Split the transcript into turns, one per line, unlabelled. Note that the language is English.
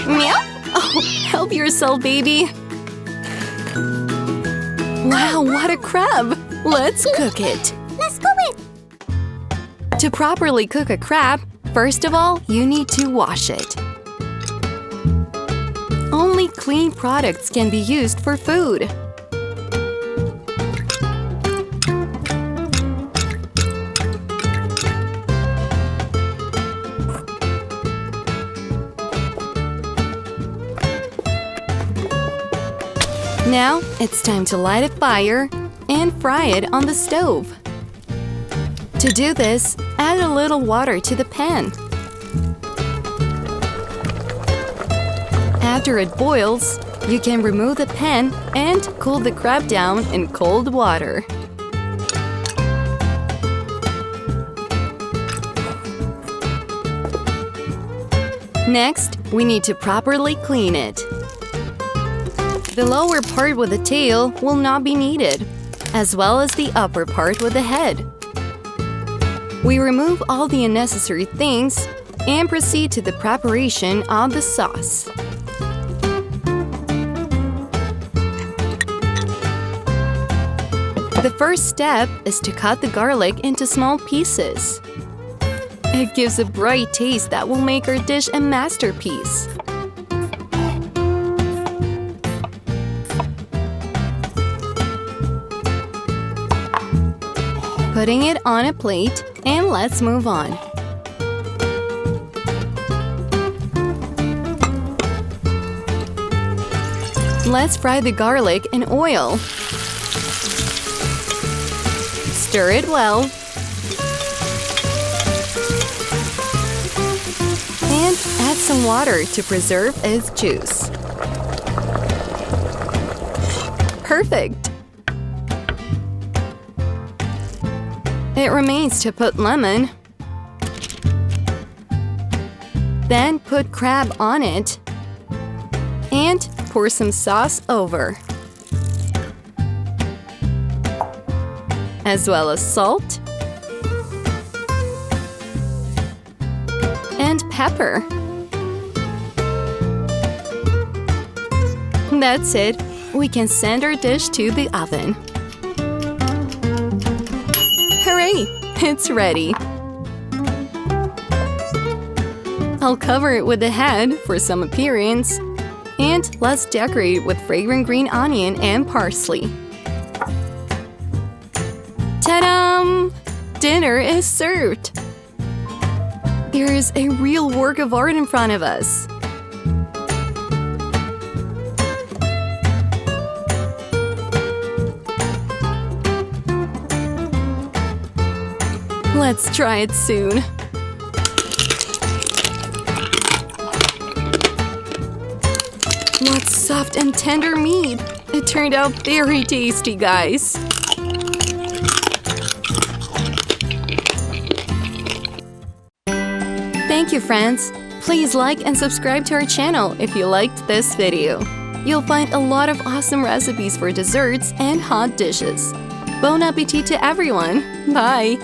Meow. Oh, help yourself, baby. Wow, what a crab! Let's cook it.
Let's cook it.
To properly cook a crab, first of all, you need to wash it. Only clean products can be used for food. Now, it's time to light a fire and fry it on the stove. To do this, add a little water to the pan. After it boils, you can remove the pan and cool the crab down in cold water. Next, we need to properly clean it. The lower part with the tail will not be needed, as well as the upper part with the head. We remove all the unnecessary things and proceed to the preparation of the sauce. The first step is to cut the garlic into small pieces. It gives a bright taste that will make our dish a masterpiece. Putting it on a plate, and let's move on. Let's fry the garlic in oil. Stir it well. And add some water to preserve its juice. Perfect! It remains to put lemon. Then put crab on it. And pour some sauce over. As well as salt. And pepper. That's it. We can send our dish to the oven. Hooray! It's ready! I'll cover it with the head for some appearance. And let's decorate with fragrant green onion and parsley. Ta-da! Dinner is served! There is a real work of art in front of us. Let's try it soon. What soft and tender meat! It turned out very tasty, guys. Thank you, friends. Please like and subscribe to our channel if you liked this video. You'll find a lot of awesome recipes for desserts and hot dishes. Bon appetit to everyone! Bye!